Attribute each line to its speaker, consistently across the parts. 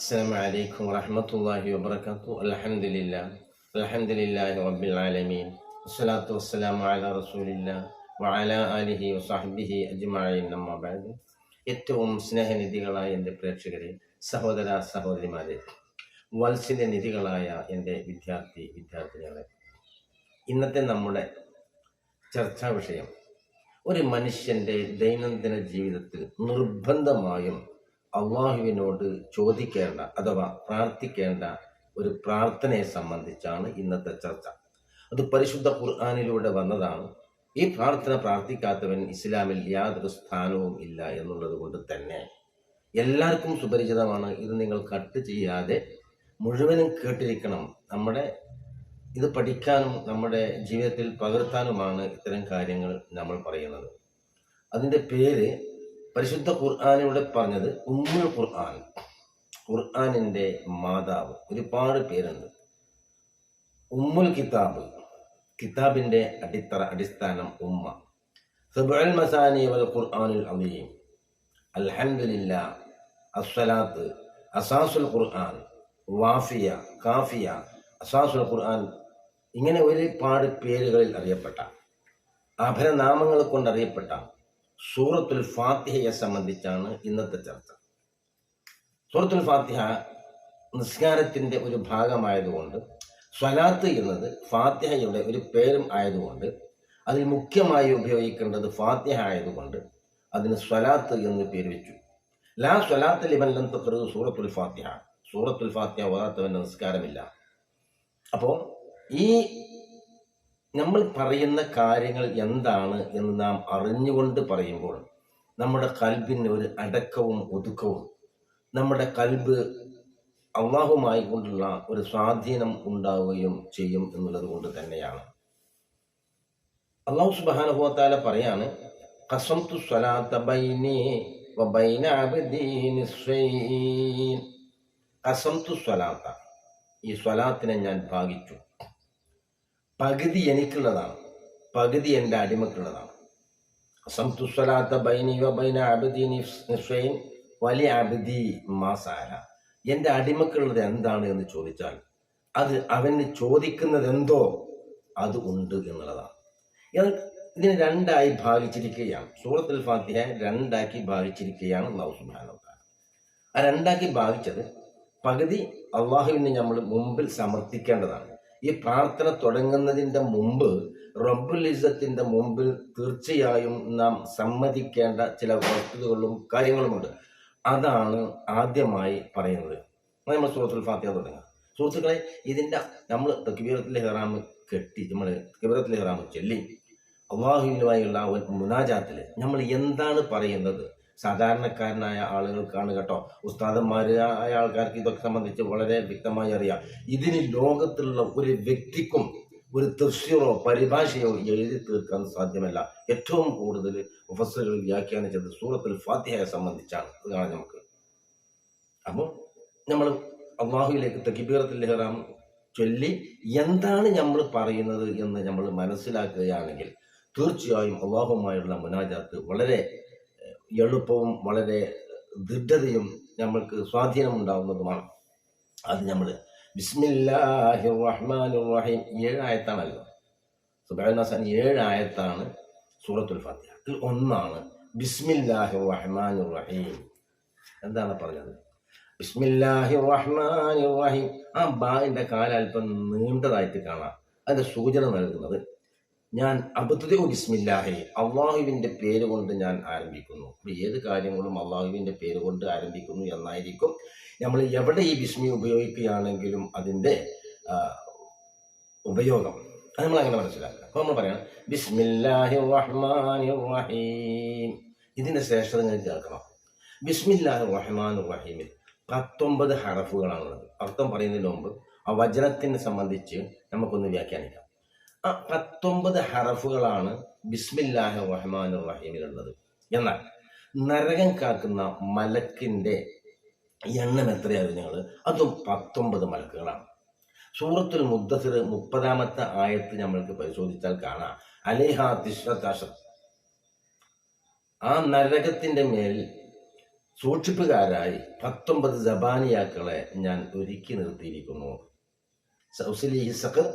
Speaker 1: السلام عليكم ورحمة الله وبركاته. الحمد لله رب العالمين والصلاة والسلام على رسول الله وعلى آله وصحبه أجمعين. أما بعد. ഏറ്റവും സ്നേഹനിധികളായ എൻ്റെ പ്രേക്ഷകരെ, സഹോദര സഹോദരിമാരെ, വത്സല്യനിധികളായ എൻ്റെ വിദ്യാർത്ഥിനികളെ, ഇന്നത്തെ നമ്മുടെ ചർച്ചാ വിഷയം ഒരു മനുഷ്യൻ്റെ ദൈനംദിന ജീവിതത്തിൽ നിർബന്ധമായും അള്ളാഹുവിനോട് ചോദിക്കേണ്ട അഥവാ പ്രാർത്ഥിക്കേണ്ട ഒരു പ്രാർത്ഥനയെ സംബന്ധിച്ചാണ് ഇന്നത്തെ ചർച്ച. അത് പരിശുദ്ധ ഖുർആനിലൂടെ വന്നതാണ്. ഈ പ്രാർത്ഥന പ്രാർത്ഥിക്കാത്തവൻ ഇസ്ലാമിൽ യാതൊരു സ്ഥാനവും ഇല്ല എന്നുള്ളത് കൊണ്ട് തന്നെ എല്ലാവർക്കും സുപരിചിതമാണ്. ഇത് നിങ്ങൾ കട്ട് ചെയ്യാതെ മുഴുവനും കേട്ടിരിക്കണം. ഇത് പഠിക്കാനും നമ്മുടെ ജീവിതത്തിൽ പകർത്താനുമാണ് ഇത്തരം കാര്യങ്ങൾ നമ്മൾ പറയുന്നത്. അതിൻ്റെ പേര് പരിശുദ്ധ ഖുർആനിലൂടെ പറഞ്ഞത് ഉമ്മുൽ ഖുർആൻ, ഖുർആനിൻ്റെ മാതാവ്. ഒരുപാട് പേരുണ്ട്. ഉമ്മുൽ കിതാബ്, കിതാബിൻ്റെ അടിസ്ഥാനം ഉമ്മ. സബ്ഉൽ മസാനി വൽ ഖുർആനുൽ അദീം, അൽഹംദുലില്ലാ, അസ്സലാത്ത്, അസാസുൽ ഖുർആൻ, വാഫിയ, കാഫിയ, അസാസുൽ ഖുർആൻ, ഇങ്ങനെ ഒരുപാട് പേരുകളിൽ അറിയപ്പെട്ട, അഭരനാമങ്ങൾ കൊണ്ടറിയപ്പെട്ട സൂറത്തുൽ ഫാത്തിഹയെ സംബന്ധിച്ചാണ് ഇന്നത്തെ ചർച്ച. സൂറത്തുൽ ഫാത്തിഹ നിസ്കാരത്തിൻ്റെ ഒരു ഭാഗമായതുകൊണ്ട്, സ്വലാത്ത് എന്നത് ഫാത്തിഹയുടെ ഒരു പേരും ആയതുകൊണ്ട്, അതിൽ മുഖ്യമായി ഉപയോഗിക്കേണ്ടത് ഫാത്തിഹ ആയതുകൊണ്ട് അതിന് സ്വലാത്ത് എന്ന് പേര് വെച്ചു. ലാ സ്വലാത്ത് ലിമൻ ലം തഖറഉ സൂറത്തുൽ ഫാത്തിഹ, സൂറത്തുൽ ഫാത്തിഹ ഓതാത്തവൻ്റെ നിസ്കാരമില്ല. അപ്പോൾ ഈ നമ്മൾ പറയുന്ന കാര്യങ്ങൾ എന്താണ് എന്ന് നാം അറിഞ്ഞുകൊണ്ട് പറയുമ്പോൾ നമ്മുടെ കൽബിന് ഒരു അടക്കവും ഒതുക്കവും, നമ്മുടെ കൽബ് അള്ളാഹുമായി കൊണ്ടുള്ള ഒരു സ്വാധീനം ഉണ്ടാവുകയും ചെയ്യും എന്നുള്ളത് കൊണ്ട് തന്നെയാണ്. അള്ളാഹു സുബ്ഹാനഹു വ തആല പറയാണ്, ഖസംതു സ്വലാത്ത ബൈനി വ ബൈന അബ്ദി നിസ്ഫൈൻ. ഖസംതു സ്വലാത്ത, ഈ സ്വലാത്തിനെ ഞാൻ ഭാഗിച്ചു. പകുതി എനിക്കുള്ളതാണ്, പകുതി എൻ്റെ അടിമക്കുള്ളതാണ്. ഖസംതു സ്വലാത്ത ബൈനി വ ബൈന അബ്ദി നിസ്ഫൈൻ വലി അബ്ദി മാ സഅല. എൻ്റെ അടിമക്കുള്ളത് എന്താണ് എന്ന് ചോദിച്ചാൽ അത് അവന് ചോദിക്കുന്നത് എന്തോ അത് ഉണ്ട് എന്നുള്ളതാണ്. ഇതിനെ രണ്ടായി ഭാഗിച്ചിരിക്കുകയാണ്. സൂറത്തുൽ ഫാത്തിഹ രണ്ടാക്കി ഭാഗിച്ചിരിക്കുകയാണ് അല്ലാഹു സുബ്ഹാനഹു വ തആല. ആ രണ്ടാക്കി ഭാഗിച്ചത് പകുതി അള്ളാഹുവിനെ നമ്മൾ മുമ്പിൽ സമർപ്പിക്കേണ്ടതാണ്. ഈ പ്രാർത്ഥന തുടങ്ങുന്നതിൻ്റെ മുമ്പ് റബ്ബുൽ ഇസ്സത്തിൻ്റെ മുമ്പിൽ തീർച്ചയായും നാം സമ്മതിക്കേണ്ട ചില വസ്തുതകളും കാര്യങ്ങളുമുണ്ട്. അതാണ് ആദ്യമായി പറയുന്നത്. നമ്മൾ സൂറത്തുൽ ഫാത്തിഹ തുടങ്ങുക. സുഹൃത്തുക്കളെ, ഇതിൻ്റെ നമ്മൾ തക്ബീറത്തുൽ ഇഹ്റാം കെട്ടി, നമ്മൾ തക്ബീറത്തുൽ ഇഹ്റാം ചൊല്ലി അള്ളാഹുവിനുമായുള്ള മുനാജാത്തിൽ നമ്മൾ എന്താണ് പറയുന്നത് സാധാരണക്കാരനായ ആളുകൾക്കാണ് കേട്ടോ. ഉസ്താദന്മാരായ ആൾക്കാർക്ക് ഇതൊക്കെ സംബന്ധിച്ച് വളരെ വ്യക്തമായി അറിയാം. ഇതിന് ലോകത്തിലുള്ള ഒരു വ്യക്തിക്കും ഒരു തഫ്സീറോ പരിഭാഷയോ എഴുതി തീർക്കാൻ സാധ്യമല്ല. ഏറ്റവും കൂടുതൽ മുഫസ്സിറുകൾ വ്യാഖ്യാനിച്ചത് സൂറത്തുൽ ഫാത്തിഹയെ സംബന്ധിച്ചാണ്. അത് കാണാൻ നമുക്ക്. അപ്പോൾ നമ്മൾ അള്ളാഹുവിലേക്ക് തക്ബീറത്തുൽ ഇഹ്റാം ചൊല്ലി എന്താണ് നമ്മൾ പറയുന്നത് എന്ന് നമ്മൾ മനസ്സിലാക്കുകയാണെങ്കിൽ തീർച്ചയായും അള്ളാഹുമായുള്ള മുനാജാത്ത് വളരെ എളുപ്പവും വളരെ ദൃഢതയും നമ്മൾക്ക് സ്വാധീനമുണ്ടാവുന്നതുമാണ്. അത് നമ്മൾ ബിസ്മില്ലാഹിർ റഹ്മാനിർ റഹീം 7 ആയത്താണല്ലോ. സുബ്ഹാനല്ലാഹ് 7 ആയത്താണ് സൂറത്തുൽ ഫാത്തിഹ. അതിൽ ഒന്നാണ് ബിസ്മില്ലാഹിർ റഹ്മാനിർ റഹീം. എന്താണ് പറഞ്ഞത്? ബിസ്മില്ലാഹിർ റഹ്മാനിർ റഹീം. ആ ബാഇന്റെ കാലൽപ്പം നീണ്ടതായിട്ട് കാണാം. അതിന്റെ സൂചന നൽകുന്നത് ഞാൻ അബ്ദുഉ ബിസ്മില്ലാഹി, അള്ളാഹുവിൻ്റെ പേര് കൊണ്ട് ഞാൻ ആരംഭിക്കുന്നു. ഏത് കാര്യങ്ങളും അള്ളാഹുവിൻ്റെ പേര് കൊണ്ട് ആരംഭിക്കുന്നു എന്നായിരിക്കും. നമ്മൾ എവിടെ ഈ ബിസ്മി ഉപയോഗിക്കുകയാണെങ്കിലും അതിൻ്റെ ഉപയോഗം അത് നമ്മൾ അങ്ങനെ മനസ്സിലാക്കുക. അപ്പോൾ നമ്മൾ പറയണം ബിസ്മില്ലാഹിർ റഹ്മാനിർ റഹീം. ഇതിൻ്റെ ശ്രേഷ്ഠത നിങ്ങൾ കേൾക്കണം. ബിസ്മില്ലാഹിർ റഹ്മാനിർ റഹീമിൽ 19 ഹറഫുകളാണുള്ളത്. അർത്ഥം പറയുന്നതിന് മുമ്പ് ആ വചനത്തിനെ സംബന്ധിച്ച് നമുക്കൊന്ന് വ്യാഖ്യാനിക്കാം. ആ 19 ഹറഫുകളാണ് ബിസ്മില്ലാഹിർ റഹ്മാനിർ റഹീമിലുള്ളത്. എന്നാൽ നരകം കാക്കുന്ന മലക്കിൻ്റെ എണ്ണം എത്രയായിരുന്നു നിങ്ങൾ? അതും 19 മലക്കുകളാണ്. സൂറത്തുൽ മുദ്ദസിർ 30-ാമത്തെ ആയത്ത് നമ്മൾക്ക് പരിശോധിച്ചാൽ കാണാം, അലൈഹ തിസ്റത അശർ. ആ നരകത്തിൻ്റെ മേൽ സൂക്ഷിപ്പുകാരായി 19 ജബാനിയാക്കളെ ഞാൻ ഒരുക്കി നിർത്തിയിരിക്കുന്നു. സൗസിലിഹി സഖർ,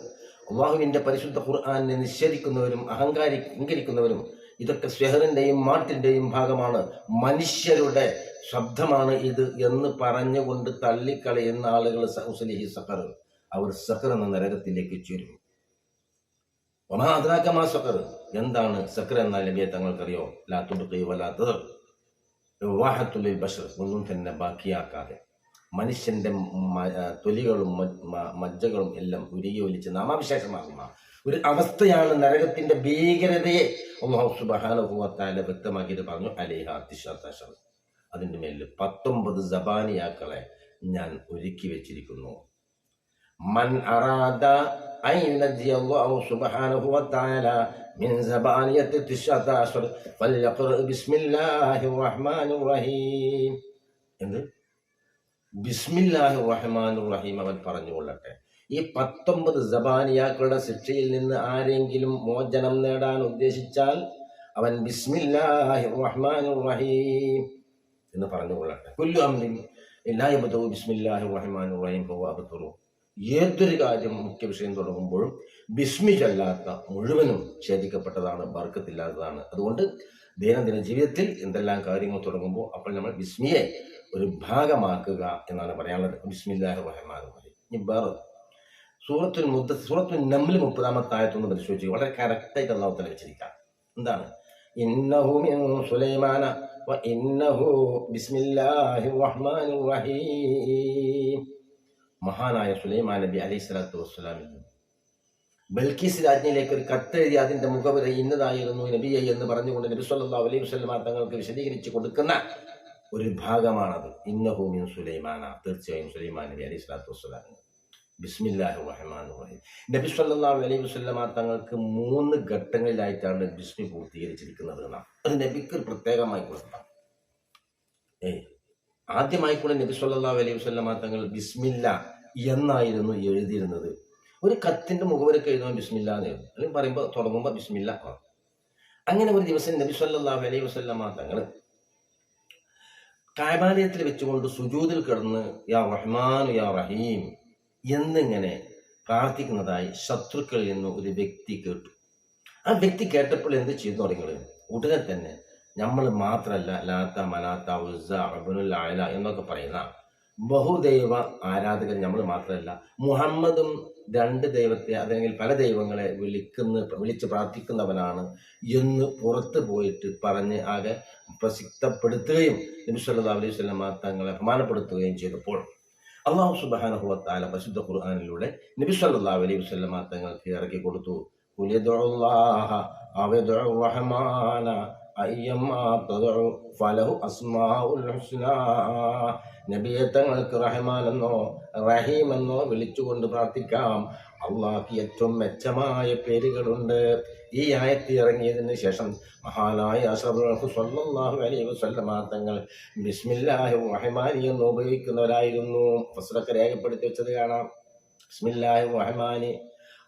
Speaker 1: അള്ളാഹുവിന്റെ പരിശുദ്ധ ഖുർആനെ നിഷേധിക്കുന്നവരും അഹങ്കരിക്കുന്നവരും ഇതൊക്കെ സെഹറിന്റെയും മാട്ടിന്റെയും ഭാഗമാണ്, മനുഷ്യരുടെ ശബ്ദമാണ് ഇത് എന്ന് പറഞ്ഞുകൊണ്ട് തള്ളിക്കളയുന്ന ആളുകൾ സൗസിലിഹി സഖർ, അവർ സഖർ എന്ന നരകത്തിലേക്ക് ചേരും. ഒമാ അദ്രാക മാ സഖർ, എന്താണ് സഖർ എന്നാൽ നബിയെ തങ്ങൾക്കറിയോ? ലാ തുബ്ഖി വലാ തദർ വാഹത്തുൽ ബശർ, ഒന്നും തന്നെ ബാക്കിയാക്കാതെ മനുഷ്യന്റെ തൊലികളും മജ്ജകളും എല്ലാം ഉരുകി ഒലിച്ച് നാമാവിശേഷമാകുന്ന ഒരു അവസ്ഥയാണ് നരകത്തിന്റെ ഭീകരതയെ അല്ലാഹു സുബ്ഹാനഹു വ തആല വ്യക്തമാക്കിയിട്ട് പറഞ്ഞു. അലൈഹാ തിശഅത്തശർ, അതിന്റെ മേലിൽ 19 ജബാനിയാക്കളെ ഞാൻ ഒരുക്കി വെച്ചിരിക്കുന്നു. മൻ അറാദ അൻ യുനജ്ജി അല്ലാഹു സുബ്ഹാനഹു വ തആല മിൻ സബാനിയത്തി തിശഅത്തശർ ഫൽയഖറ ബിസ്മില്ലാഹിർ റഹ്മാനിർ റഹീം. എന്ത്? ബിസ്മില്ലാഹിർ റഹ്മാനിർ റഹീം അവൻ പറഞ്ഞുകൊള്ളട്ടെ. ഈ 19 ജബാനിയാക്കളുടെ ശിക്ഷയിൽ നിന്ന് ആരെങ്കിലും മോചനം നേടാൻ ഉദ്ദേശിച്ചാൽ അവൻ ബിസ്മില്ലാഹിർ റഹ്മാനിർ റഹീം എന്ന് പറഞ്ഞുകൊള്ളട്ടെ. കുല്ലു അംരിൻ ലാ യബ്ദഉ ബിസ്മില്ലാഹിർ റഹ്മാനിർ റഹീം ഫഹുവ അബ്തറു. ഏതൊരു കാര്യം മുഖ്യ വിഷയം തുടങ്ങുമ്പോഴും ബിസ്മി ചൊല്ലാത്ത മുഴുവനും ഛേദിക്കപ്പെട്ടതാണ്, ബർക്കത്തില്ലാത്തതാണ്. അതുകൊണ്ട് ദൈനംദിന ജീവിതത്തിൽ എന്തെല്ലാം കാര്യങ്ങൾ തുടങ്ങുമ്പോൾ അപ്പോൾ നമ്മൾ ബിസ്മിയെ ഒരു ഭാഗമാക്കുക എന്നാണ് പറയാനുള്ളത്. ബിസ്മില്ലാഹിർ റഹ്മാനിർ റഹീം. ഇനി വേറെ സൂറത്തുൽ നംൽ 30-ാമത്തെ ആയത്തൊന്ന് പരിശോധിച്ച് വളരെ കറക്റ്റായിട്ട് അല്ലാഹു തആല വെച്ചിരിക്കാം. എന്താണ്? ഇന്നഹു മിൻ സുലൈമാന വ ഇന്നഹു ബിസ്മില്ലാഹിർ റഹ്മാനിർ റഹീം. മഹാനായ സുലൈമാൻ നബി അലൈഹിസ്സലാത്തു വസ്സലാമിൽ ബൽക്കീസ് രാജ്ഞിയിലേക്ക് ഒരു കത്തെഴുതി അതിന്റെ മുഖവര ഇന്നതായിരുന്നു നബിയെ എന്ന് പറഞ്ഞുകൊണ്ട് നബി സല്ലല്ലാഹു അലൈഹി വസല്ലം തങ്ങൾക്ക് വിശദീകരിച്ച് കൊടുക്കുന്ന ഒരു ഭാഗമാണത്. ഇന്നഹു മിൻ സുലൈമാന, തീർച്ചയായും സുലൈമാൻ നബി അലൈഹിസ്സലാത്തു വസ്സലാം. ബിസ്മില്ലാഹിർ റഹ്മാനിർ റഹീം. നബി സല്ലല്ലാഹു അലൈഹി വസല്ലം തങ്ങൾക്ക് 3 ഘട്ടങ്ങളിലായിട്ടാണ് ബിസ്മി പൂർത്തീകരിച്ചിരിക്കുന്നത് എന്നാണ്. അത് നബിക്ക് പ്രത്യേകമായി കൊടുക്കാം. ആദ്യമായി കൂടെ നബി സല്ലല്ലാഹു അലൈഹി വസല്ലം തങ്ങൾ ബിസ്മില്ല എന്നായിരുന്നു എഴുതിയിരുന്നത്. ഒരു കത്തിന്റെ മുഖവരൊക്കെ എഴുതുമ്പോൾ ബിസ്മില്ല എന്നായിരുന്നു, അല്ലെങ്കിൽ പറയുമ്പോൾ തുടങ്ങുമ്പോൾ ബിസ്മില്ല. അങ്ങനെ ഒരു ദിവസം നബി സല്ലല്ലാഹു അലൈഹി വസല്ലം തങ്ങൾ കഅബാലയത്തിൽ വെച്ചുകൊണ്ട് സുജൂദിൽ കിടന്ന് യാ റഹ്മാൻ യാ റഹീം എന്നിങ്ങനെ പ്രാർത്ഥിക്കുന്നതായി ശത്രുക്കളിൽ നിന്ന് ഒരു വ്യക്തി കേട്ടു. ആ വ്യക്തി കേട്ടപ്പോൾ എന്ത് ചെയ്തു തുടങ്ങിയത്? ഉടനെ തന്നെ നമ്മൾ മാത്രമല്ല ലാത്ത മനാത്ത ഉസ്സ അബ്നുൽ അഅല എന്നൊക്കെ പറയുന്ന ബഹുദൈവ ആരാധകർ നമ്മൾ മാത്രമല്ല, മുഹമ്മദും 2 ദൈവത്തെ അല്ലെങ്കിൽ പല ദൈവങ്ങളെ വിളിച്ച് പ്രാർത്ഥിക്കുന്നവനാണ് എന്ന് പുറത്തു പോയിട്ട് പറഞ്ഞ് ആകെ പ്രസിദ്ധപ്പെടുത്തുകയും നബി സല്ലല്ലാഹു അലൈഹി വസല്ലം തങ്ങളെ അപമാനപ്പെടുത്തുകയും ചെയ്തപ്പോൾ അല്ലാഹു സുബ്ഹാനഹു വ തആല പരിശുദ്ധ ഖുർആനിലൂടെ നബി സല്ലല്ലാഹു അലൈഹി വസല്ലം തങ്ങൾക്ക് ഇറക്കി കൊടുത്തു. ഖുലിദുല്ലാഹ അവദുർ റഹ്മാന അയ്യമ്മാ തദഉ ഫലഹു അസ്മാഉൽ ഹുസ്നാ. നബിയെ തങ്ങൾക്ക് റഹ്മാൻ എന്നോ റഹീം എന്നോ വിളിച്ചുകൊണ്ട് പ്രാർത്ഥിക്കാം. അള്ളാഹ്ക്ക് ഏറ്റവും മെച്ചമായ പേരുകളുണ്ട്. ഈ ആയത്ത് ഇറങ്ങിയതിന് ശേഷം മഹാനായ അഷ്റഫുൽ ഖൽഖ് സ്വല്ലല്ലാഹു അലൈഹി വസല്ലം തങ്ങൾ ബിസ്മില്ലാഹിർ റഹ്മാനി എന്ന് ഉപയോഗിക്കുന്നവരായിരുന്നു. ഫസ്ലൊക്കെ രേഖപ്പെടുത്തി വെച്ചത് കാണാം. ബിസ്മില്ലാഹിർ റഹ്മാനി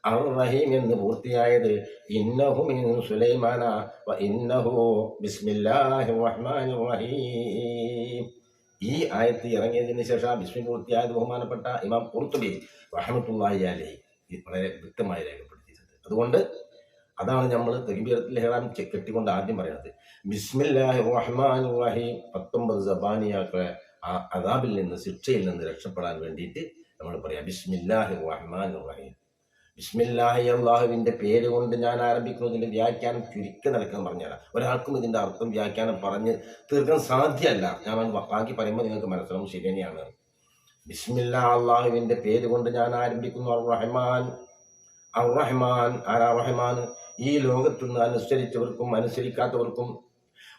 Speaker 1: അർ റഹീം എന്ന് പൂർത്തിയായത് ഇന്നഹു മിൻ സുലൈമാന വ ഇന്നഹു ബിസ്മില്ലാഹിർ റഹ്മാനിർ റഹീം. ഈ ആയത്ത് ഇറങ്ങിയതിന് ശേഷം ബിസ്മി പൂർത്തിയായത് ബഹുമാനപ്പെട്ട ഇമാം ഖുർത്തുബി റഹ്മത്തുള്ളാഹി അലൈഹി വളരെ വ്യക്തമായി രേഖപ്പെടുത്തിയിട്ടുണ്ട്. അതുകൊണ്ട് അതാണ് നമ്മൾ തക്ബീറത്തുൽ ഇഹ്റാം കെട്ടിക്കൊണ്ട് ആദ്യം പറയുന്നത്. ബിസ്മില്ലാഹിർ റഹ്മാനിർ റഹീം. 19 സബാനിയാക്കളെ ആ അദാബിൽ നിന്ന്, ശിക്ഷയിൽ നിന്ന് രക്ഷപ്പെടാൻ വേണ്ടിയിട്ട് നമ്മൾ പറയാം ബിസ്മില്ലാഹിർ റഹ്മാനിർ റഹീം. ബിസ്മില്ലാഹി, അള്ളാഹുവിന്റെ പേര് കൊണ്ട് ഞാൻ ആരംഭിക്കുന്നതിന്റെ വ്യാഖ്യാനം ചുരുക്കി നിൽക്കാൻ പറഞ്ഞുതരാം. ഒരാൾക്കും ഇതിന്റെ അർത്ഥം വ്യാഖ്യാനം പറഞ്ഞ് തീർക്കാൻ സാധ്യമല്ല. ഞാൻ ബാക്കി പറയുമ്പോൾ നിങ്ങൾക്ക് മനസ്സിലാവും, ശരി തന്നെയാണ്. ബിസ്മില്ലാ, അള്ളാഹുവിന്റെ പേര് കൊണ്ട് ഞാൻ ആരംഭിക്കുന്നു. അർ റഹ്മാൻ. അർ റഹ്മാൻ, ആരാ റഹ്മാൻ? ഈ ലോകത്ത് നിന്ന് അനുസരിച്ചവർക്കും അനുസരിക്കാത്തവർക്കും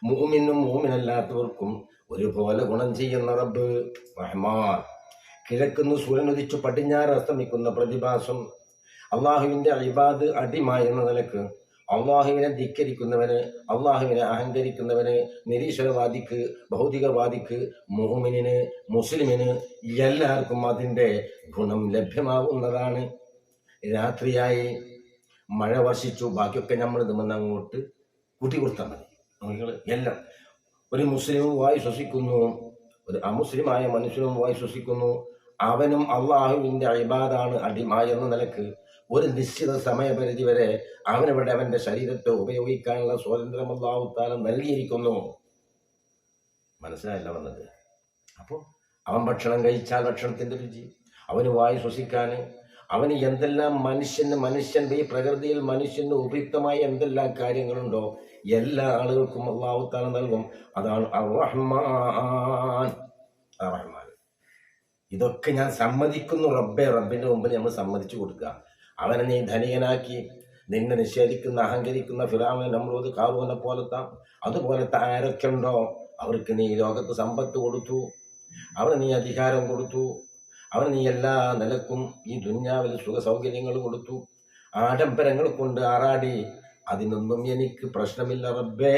Speaker 1: മുഅ്മിനും മുഅ്മിനല്ലാത്തവർക്കും ഒരുപോലെ ഗുണം ചെയ്യുന്ന റബ്ബ് റഹ്മാൻ. കിഴക്കുന്ന് സൂര്യൻ ഉദിച്ചു പടിഞ്ഞാറ് അസ്തമിക്കുന്ന പ്രതിഭാസം. അള്ളാഹുവിന്റെ ഇബാദ് അടിമ എന്ന നിലക്ക് അള്ളാഹുവിനെ ധിക്കരിക്കുന്നവന്, അള്ളാഹുവിനെ അഹങ്കരിക്കുന്നവന്, നിരീശ്വരവാദിക്ക്, ഭൗതികവാദിക്ക്, മുഅ്മിനിന്, മുസ്ലിമിന് എല്ലാവർക്കും അതിൻ്റെ ഗുണം ലഭ്യമാകുന്നതാണ്. രാത്രിയായി മഴ വർഷിച്ചു, ബാക്കിയൊക്കെ നമ്മൾ ഇതുമെന്ന് അങ്ങോട്ട് കൂട്ടി കൊടുത്താൽ മതി. എല്ലാം ഒരു മുസ്ലിം വായു ശ്വസിക്കുന്നു, ഒരു അമുസ്ലിമായ മനുഷ്യനും വിശ്വസിക്കുന്നു അവനും അള്ളാഹുവിന്റെ ഇബാദാണ് അടിമ എന്ന നിലക്ക് ഒരു നിശ്ചിത സമയപരിധി വരെ അവനിവിടെ അവന്റെ ശരീരത്തെ ഉപയോഗിക്കാനുള്ള സ്വാതന്ത്ര്യം അല്ലാഹു തആല നൽകിയിരിക്കുന്നു. മനസ്സിലായില്ല വന്നത്? അപ്പോൾ അവൻ ഭക്ഷണം കഴിച്ചാൽ ഭക്ഷണത്തിന്റെ രുചി, അവന് വായു ശ്വസിക്കാൻ, അവന് എന്തെല്ലാം മനുഷ്യന്റെ ഈ പ്രകൃതിയിൽ മനുഷ്യന് ഉപയുക്തമായ എന്തെല്ലാം കാര്യങ്ങളുണ്ടോ എല്ലാ ആളുകൾക്കും അല്ലാഹു തആല നൽകും. അതാണ് അർ-റഹ്മാൻ. അർ-റഹ്മാൻ. ഇതൊക്കെ ഞാൻ സമ്മതിക്കുന്നു റബ്ബെ. റബ്ബിന്റെ മുമ്പിൽ നമ്മൾ സമ്മതിച്ചു കൊടുക്കുക. അവനെ നീ ധനികനാക്കി, നിന്നെ നിഷേധിക്കുന്ന അഹങ്കരിക്കുന്ന ഫിറഔൻ, നമ്രൂദ്, ഖാറൂനെ അതുപോലത്തെ ആരൊക്കെ ഉണ്ടോ അവർക്ക് നീ ലോകത്ത് സമ്പത്ത് കൊടുത്തു, അവന് നീ അധികാരം കൊടുത്തു, അവന് നീ എല്ലാ നിലക്കും ഈ ദുന്യാവിൽ സുഖ സൗകര്യങ്ങൾ കൊടുത്തു, ആഡംബരങ്ങൾ കൊണ്ട് ആറാടി. അതിനൊന്നും എനിക്ക് പ്രശ്നമില്ല റബ്ബേ.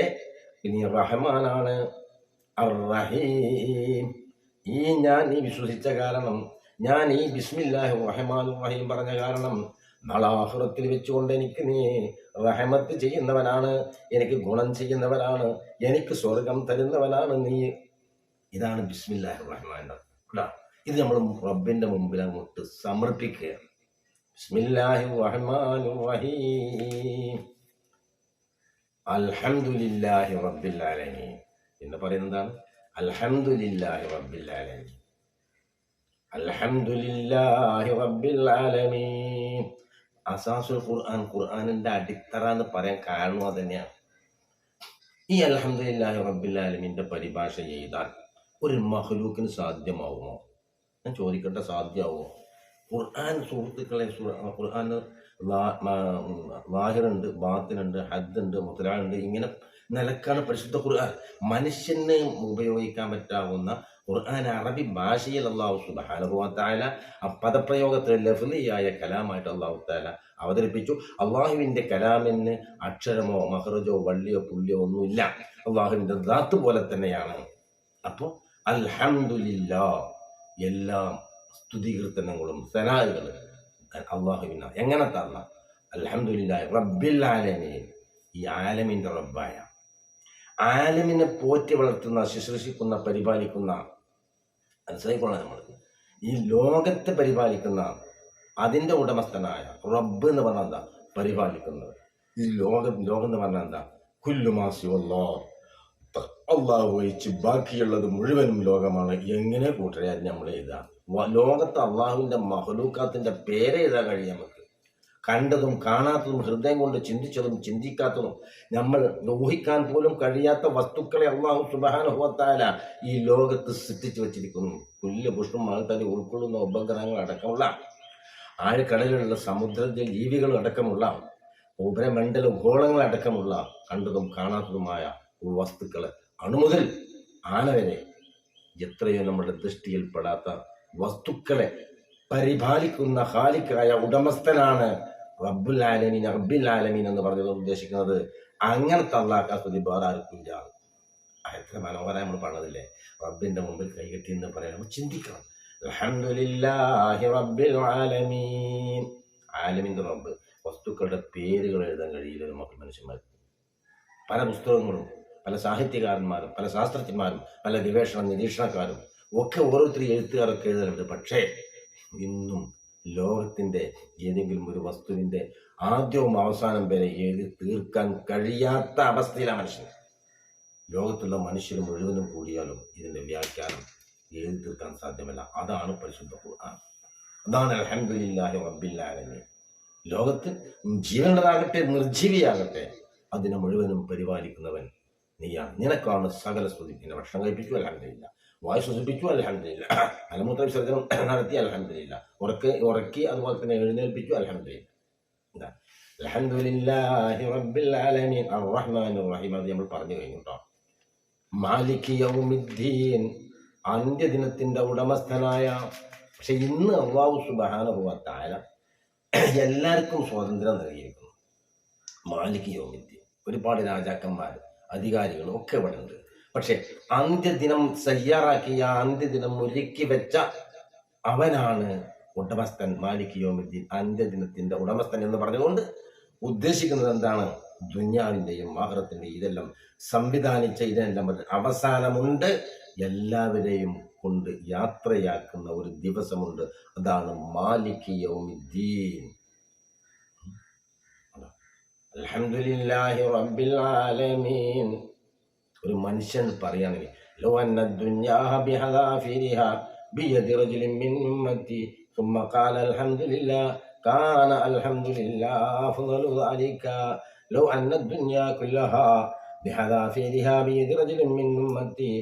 Speaker 1: ഇനി റഹ്മാനാണ്, അർ-റഹീം. ഞാൻ ഈ വിശ്വസിച്ച കാരണം, ഞാൻ ഈ ബിസ്മില്ലാഹിർ റഹ്മാനിർ റഹീം പറഞ്ഞ കാരണം, നാളെ ആഖിറത്തിൽ വെച്ചുകൊണ്ട് എനിക്ക് നീ റഹ്മത്ത് ചെയ്യുന്നവനാണ്, എനിക്ക് ഗുണം ചെയ്യുന്നവനാണ്, എനിക്ക് സ്വർഗം തരുന്നവനാണ് നീ. ഇതാണ് ബിസ്മില്ലാഹിർ റഹ്മാൻ. ഇത് നമ്മൾ റബ്ബിന്റെ മുമ്പിൽ അങ്ങോട്ട് സമർപ്പിക്കുക. ബിസ്മില്ലാഹിർ റഹ്മാനിർ റഹീം, അൽഹംദുലില്ലാഹി റബ്ബിൽ ആലമീൻ. എന്ന് പറയുന്നതാണ് അൽഹംദുലില്ലാഹി റബ്ബിൽ ആലമീൻ, അൽഹംദുലില്ലാഹി റബ്ബിൽ ആലമീൻ. അസാസുൽ ഖുർആൻ, ഖുർആനിന്റെ അടിത്തറ എന്ന് പറയാൻ കാരണം അത് തന്നെയാണ്. ഈ അൽഹംദുലില്ലാഹി റബ്ബിൽ ആലമീന്റെ പരിഭാഷ ചെയ്താൽ ഒരു മഖ്ലൂക്കിന് സാധ്യമാവുമോ? ഞാൻ ചോദിക്കട്ടെ, സാധ്യമാവുമോ? ഖുർആൻ സുഹൃത്തുക്കളെ, ഖുർആൻ ലാഹിറുണ്ട്, ബാത്തിനുണ്ട്, ഹദ്ദുണ്ട്, മുത്തലാണ്ട്, ഇങ്ങനെ നിലക്കാണ് പരിശുദ്ധ ഖുർആൻ. മനുഷ്യന് ഉപയോഗിക്കാൻ പറ്റാവുന്ന ഖുർആൻ അറബി ഭാഷയിൽ അല്ലാഹു സുബ്ഹാനഹു വ തആല ആ പദപ്രയോഗത്തിൽ ലഫ്ലിയായ കലാമായിട്ട് അല്ലാഹു തആല അവതരിപ്പിച്ചു. അള്ളാഹുവിന്റെ കലാമിന് അക്ഷരമോ മഹ്റജോ വള്ളിയോ പുള്ളിയോ ഒന്നുമില്ല, അള്ളാഹുവിന്റെ ദാത്ത് പോലെ തന്നെയാണ്. അപ്പോൾ അൽഹംദുലില്ലാഹ്, എല്ലാ സ്തുതികീർത്തനങ്ങളും സനാഹുകളും അള്ളാഹുവിന. എങ്ങനത്തെ അല്ലാഹ്? അൽഹംദുലില്ലാഹി റബ്ബിൽ ആലമീൻ, ഈ ആലമീന്റെ റബ്ബായ, ആലമിനെ പോറ്റി വളർത്തുന്ന, ശുശ്രൂഷിക്കുന്ന, പരിപാലിക്കുന്ന, മനസ്സിലായിക്കൊള്ളാം നമ്മൾ, ഈ ലോകത്തെ പരിപാലിക്കുന്ന അതിന്റെ ഉടമസ്ഥനായ റബ്ബ് എന്ന് പറഞ്ഞാൽ എന്താ? പരിപാലിക്കുന്നത്. ഈ ലോകം എന്ന് പറഞ്ഞാൽ എന്താ? കുല്ലുമാസിയുള്ള അള്ളാഹു ഒഴിച്ച് ബാക്കിയുള്ളത് മുഴുവനും ലോകമാണ്. എങ്ങനെ കൂട്ടരെ നമ്മൾ എഴുതാം? ലോകത്ത് അള്ളാഹുവിന്റെ മഹ്ലൂക്കാത്തിന്റെ പേരെഴുതാൻ കഴിയും നമുക്ക്. കണ്ടതും കാണാത്തതും ഹൃദയം കൊണ്ട് ചിന്തിച്ചതും ചിന്തിക്കാത്തതും നമ്മൾ ഊഹിക്കാൻ പോലും കഴിയാത്ത വസ്തുക്കളെ അല്ലാഹു സുബ്ഹാനഹു വ തആല ഈ ലോകത്ത് സൃഷ്ടിച്ചു വെച്ചിരിക്കുന്നു. പുല്ല് പുഷ്പം മഴത്തടി ഉൾക്കൊള്ളുന്ന ഉപഗ്രഹങ്ങൾ അടക്കമുള്ള, ആഴക്കടലിലുള്ള സമുദ്രത്തിൽ ജീവികൾ അടക്കമുള്ള, ഉപരമണ്ഡല ഗോളങ്ങൾ അടക്കമുള്ള കണ്ടതും കാണാത്തതുമായ വസ്തുക്കളെ, അണുമുതൽ ആന വരെ എത്രയോ നമ്മുടെ ദൃഷ്ടിയിൽപ്പെടാത്ത വസ്തുക്കളെ പരിപാലിക്കുന്ന ഖാലിഖായ ഉടമസ്ഥനാണ് റബ്ബുൽ ആലമീൻ. റബ്ബിൽ ആലമീൻ എന്ന് പറഞ്ഞത് ഉദ്ദേശിക്കുന്നത് അങ്ങനത്തെ അല്ലാഹ് സ്തുതി വേറെ ആർക്കില്ല. എത്ര മനോഹരമായി നമ്മൾ പറഞ്ഞതില്ലേ? റബ്ബിന്റെ മുമ്പിൽ കൈകെട്ടി എന്ന് പറയാൻ നമ്മൾ ചിന്തിക്കണം. അൽഹംദുലില്ലാഹി റബ്ബിൽ ആലമീൻ. ആലമീന്റെ റബ്ബ്. വസ്തുക്കളുടെ പേരുകൾ എഴുതാൻ കഴിയില്ല നമുക്ക് മനുഷ്യന്മാർക്ക്. പല പുസ്തകങ്ങളും, പല സാഹിത്യകാരന്മാരും, പല ശാസ്ത്രജ്ഞന്മാരും, പല ഗവേഷണ നിരീക്ഷണക്കാരും ഒക്കെ ഓരോരുത്തർ എഴുത്തുകാരൊക്കെ എഴുതാറുണ്ട്. പക്ഷേ ഇന്നും ലോകത്തിന്റെ ഏതെങ്കിലും ഒരു വസ്തുവിന്റെ ആദ്യവും അവസാനം വരെ എഴുതി തീർക്കാൻ കഴിയാത്ത അവസ്ഥയിലാണ് മനുഷ്യൻ. ലോകത്തുള്ള മനുഷ്യർ മുഴുവനും കൂടിയാലും ഇതിന്റെ വ്യാഖ്യാനം എഴുതി തീർക്കാൻ സാധ്യമല്ല. അതാണ് പരിശുദ്ധ ഖുർആൻ. അതാണ് അൽഹംദുലില്ലാഹി റബ്ബിൽ ആലമീൻ. ലോകത്ത് ജീവനുള്ളതാകട്ടെ നിർജീവിയാകട്ടെ അതിനെ മുഴുവനും പരിപാലിക്കുന്നവൻ നീയാണ്. നിനക്കാണ് സകല സ്തുതി. നിന്നെ ഭക്ഷണം കഴിപ്പിച്ചു അൽഹംദുലില്ലാ, വായു ശ്വസിപ്പിച്ചു അൽഹംദുലില്ലാ, മലമൂത്ര വിസർജനം നടത്തി അൽഹംദുലില്ലാ, ഉറക്കി അതുപോലെ തന്നെ എഴുന്നേൽപ്പിച്ചു അൽഹംദുലില്ലാ. അൽഹംദുലില്ലാഹി റബ്ബിൽ ആലമീൻ അർ-റഹ്മാനിർ റഹീം. അത് നമ്മൾ പറഞ്ഞു കഴിഞ്ഞു കേട്ടോ. മാലിക് യൗമിദ്ദീൻ, അന്ത്യദിനത്തിന്റെ ഉടമസ്ഥനായ. പക്ഷെ ഇന്ന് അല്ലാഹു സുബ്ഹാനഹു വ തആല എല്ലാവർക്കും സ്വാതന്ത്ര്യം നൽകിയിരിക്കുന്നു. മാലിക് യൗമിദ്ദീൻ. ഒരുപാട് രാജാക്കന്മാർ, അധികാരികൾ ഒക്കെ ഇവിടെ ഉണ്ട്. പക്ഷെ അന്ത്യദിനം തയ്യാറാക്കിയ, അന്ത്യദിനം ഒരുക്കി വെച്ച അവനാണ് ഉടമസ്ഥൻ. മാലിക് യൗമിദ്ദീൻ, അന്ത്യദിനത്തിന്റെ ഉടമസ്ഥൻ എന്ന് പറഞ്ഞുകൊണ്ട് ഉദ്ദേശിക്കുന്നത് എന്താണ്? ദുന്യാവിന്റെയും ആഖിറത്തിന്റെയും ഇതെല്ലാം സംവിധാനിച്ച, ഇതിനെല്ലാം അവസാനമുണ്ട് എല്ലാവരെയും കൊണ്ട് യാത്രയാക്കുന്ന ഒരു ദിവസമുണ്ട്. അതാണ് മാലിക് യൗമിദ്ദീൻ. അൽഹംദുലില്ലാഹി റബ്ബിൽ ആലമീൻ. ഒരു മനുഷ്യൻ പറയുകയാണെങ്കിൽ ലോ അന്ന ദുനിയാ ബിഹദാഫിരിഹാ ബിയദി റജുലിൻ മിൻ ഉമ്മത്തി ثم قال الحمد لله كان الحمد لله أفضل ذلك لو أن الدنيا كلها بحذافيرها بيد رجل من أمتي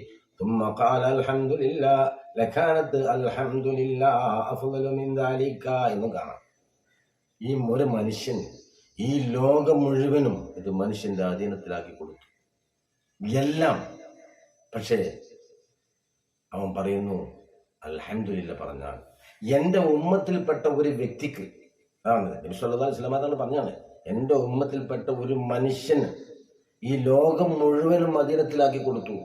Speaker 1: ثم قال الحمد لله لكانت الحمد لله أفضل من ذلك എന്ന് കാണാം. ഈ ഒരു മനുഷ്യൻ ഈ ലോകം മുഴുവനും ഇത് മനുഷ്യന്റെ അധീനത്തിലാക്കി കൊടുത്തു എല്ലാം. പക്ഷേ അവൻ പറയുന്നു അൽഹംദുലില്ലാ പറഞ്ഞാൽ എൻ്റെ ഉമ്മത്തിൽപ്പെട്ട ഒരു വ്യക്തിക്ക്, അതാണ് നബി സല്ലല്ലാഹു അലൈഹി വസല്ലം അതാണ് പറഞ്ഞാണ്, എൻ്റെ ഉമ്മത്തിൽപ്പെട്ട ഒരു മനുഷ്യന് ഈ ലോകം മുഴുവനും അധീനത്തിലാക്കി കൊടുത്തു.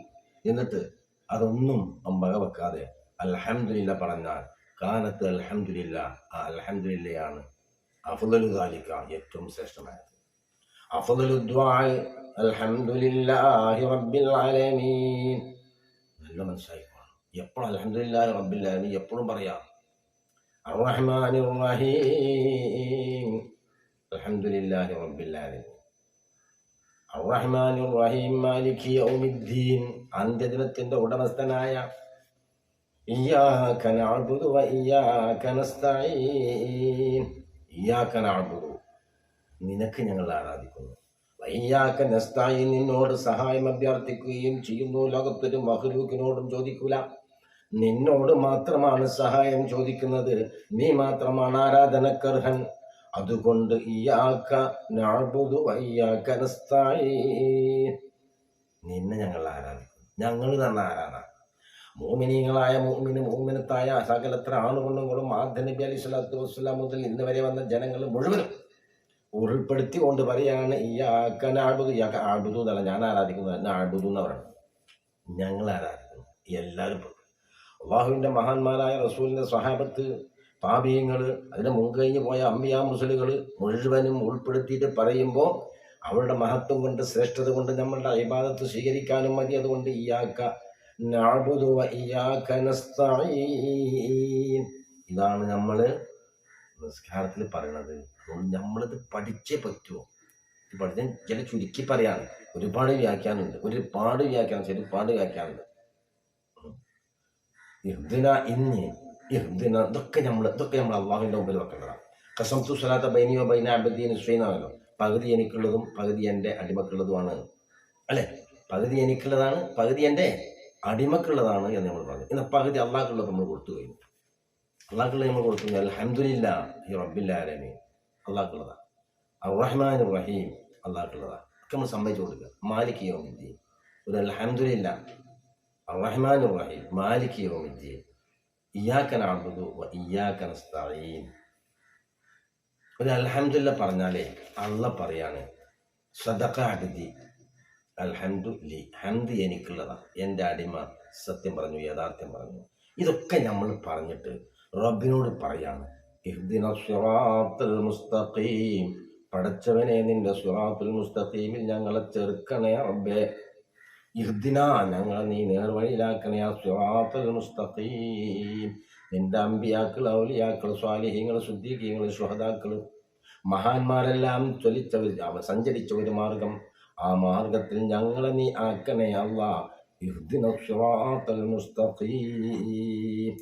Speaker 1: എന്നിട്ട് അതൊന്നും അവൻ വകവെക്കാതെ അൽഹംദുലില്ലാ പറഞ്ഞാൽ കാനത്ത് അൽഹംദുലില്ലാ, ആ അൽഹംദുലില്ലയാണ് അഫ്ളലു ദാലിക ഏറ്റവും ശ്രേഷ്ഠമായത്. അഫ്ളലു ദുആ അൽഹംദുലില്ലാഹി റബ്ബിൽ ആലമീൻ. നല്ല മനസ്സിലായിക്കോണം. എപ്പോഴും അൽഹംദുലില്ലാഹി റബ്ബിൽ ആലമീൻ എപ്പോഴും പറയാം. അർറഹ്മാനിർ റഹീം അൽഹംദുലില്ലാഹി റബ്ബിൽ ആലമീൻ. അർറഹ്മാനിർ റഹീം മാലികി യൗമിദ്ദീൻ അന്ത്യദിനത്തിന്റെ ഉടമസ്ഥനായ. ഇയ്യാക നഅ്ബുദു വ ഇയ്യാക നസ്തഈൻ. ഇയ്യാക നഅ്ബുദു നിനക്ക് ഞങ്ങൾ ആരാധിക്കുന്നു, വയ്യാക്ക നസ്തഈൻ നിന്നോട് സഹായം അഭ്യർത്ഥിക്കുകയും ചെയ്യുന്നു. ലോകത്തൊരു മഖ്ലൂക്കിനോടും ചോദിക്കൂല, നിന്നോട് മാത്രമാണ് സഹായം ചോദിക്കുന്നത്. നീ മാത്രമാണ് ആരാധനക്കർഹൻ. അതുകൊണ്ട് ഇയ്യാക നഅ്ബുദു വയ്യാക നസ്തഈൻ നിന്നെ ഞങ്ങൾ ആരാധിക്കുന്നു. ഞങ്ങൾ തന്നെ ആരാധന. മോമിനീങ്ങളായ മോമിനത്തായ സകലത്ര ആണുകൊണ്ടും ആദ്യ നബി അലൈഹി സ്വലാത്തു വസ്സലാം മുതൽ ഇന്ന് വരെ വന്ന ജനങ്ങൾ മുഴുവനും ഉൾപ്പെടുത്തിക്കൊണ്ട് പറയാണ് ഇയ്യാക നഅ്ബുദു. ഇയ്യാക അഅ്ബുദു എന്നല്ല, ഞാൻ ആരാധിക്കുന്നത് എന്നെ അഅ്ബുദു എന്ന് പറയണം. ഞങ്ങൾ ആരാധിക്കുന്നു എല്ലാവരും. അള്ളാഹുവിൻ്റെ മഹാന്മാരായ റസൂലിൻ്റെ സ്വഹാബത്ത്, താബീങ്ങൾ, അതിന് മുൻകഴിഞ്ഞ് പോയ അമ്പിയാ മുർസലുകൾ മുഴുവനും ഉൾപ്പെടുത്തിയിട്ട് പറയുമ്പോൾ അവരുടെ മഹത്വം കൊണ്ട് ശ്രേഷ്ഠത കൊണ്ട് നമ്മളുടെ ഇബാദത്ത് സ്വീകരിക്കാനും മതി. അതുകൊണ്ട് ഇയ്യാക നഅ്ബുദു വ ഇയ്യാക നസ്തഈൻ ഇതാണ് നമ്മൾ നിസ്കാരത്തിൽ പറയണത്. അതുകൊണ്ട് നമ്മളിത് പഠിച്ചേ പറ്റുമോ. ഇത് പഠിച്ചാൽ ചില ചുരുക്കി പറയാണ്. ഒരുപാട് വ്യാഖ്യാനമുണ്ട്, ഒരുപാട് വ്യാഖ്യാനമുണ്ട്. ഇതൊക്കെ നമ്മൾ അള്ളാഹുവിൻ്റെ മുമ്പിൽ വെക്കേണ്ടതാണ്. ഖസംതു സ്വലാത്ത ബൈനി വ ബൈന അബ്ദി നിസ്ഫൈൻ ആണല്ലോ. പകുതി എനിക്കുള്ളതും പകുതി എൻ്റെ അടിമക്കുള്ളതുമാണ്, അല്ലേ? പകുതി എനിക്കുള്ളതാണ്, പകുതി എൻ്റെ അടിമക്കുള്ളതാണ് എന്ന് നമ്മൾ പറഞ്ഞു. എന്നാൽ പകുതി അള്ളാഹ്ക്കുള്ളത് നമ്മൾ കൊടുത്തു കഴിഞ്ഞു. അള്ളാഹ്ക്കുള്ളത് നമ്മൾ കൊടുത്തു കഴിഞ്ഞാൽ അൽഹംദുലില്ലാഹി റബ്ബിൽ ആലമീൻ അള്ളാഹ്ക്കുള്ളതാണ്. അർറഹ്മാനിർ റഹീം അള്ളാഹ്ക്കുള്ളതാണ്. ഒക്കെ നമ്മൾ സമ്മതിച്ചു കൊടുക്കുക. മാലിക് യൗമിദ്ദീൻ ഒരു അൽഹംദുലില്ലാ, അർറഹ്മാനിർ റഹീം മാലിക് യൗമിദ്ദീൻ, ഇയ്യാക നഅ്ബുദു വ ഇയ്യാക നസ്തഈൻ. ഒരു അൽഹംദുലില്ലാ പറഞ്ഞാലേ അള്ളാഹ് പറയാണ് സദഖ അബ്ദി അൽഹംദു ലി, ഹംദ് എനിക്കുള്ളതാണ്, എൻ്റെ അടിമ സത്യം പറഞ്ഞു, യാഥാർത്ഥ്യം പറഞ്ഞു. ഇതൊക്കെ നമ്മൾ പറഞ്ഞിട്ട് റബ്ബിനോട് പറയാണ് ഇഹ്ദിന സിറാത്തൽ മുസ്തഖീം, പടച്ചവനെ നിന്റെ സിറാത്തുൽ മുസ്തഖീമിൽ ഞങ്ങളെ ചേർക്കണേ റബ്ബേ. ഇഹ്ദിന ഞങ്ങളെ നീ നേർവഴിയിലാക്കണേ. സിറാത്തുൽ മുസ്തഖീം നിന്റെ അമ്പിയാക്കൾ, ഔലിയാക്കൾ, സ്വാലിഹീങ്ങൾ, സുദ്ദീഖീങ്ങൾ, ശുഹദാക്കൾ, മഹാന്മാരെല്ലാം സഞ്ചരിച്ച ഒരു മാർഗം, ആ മാർഗത്തിൽ ഞങ്ങളെ നീ ആക്കണേ അല്ലാഹ്. ഇഹ്ദിന സിറാത്തൽ മുസ്തഖീം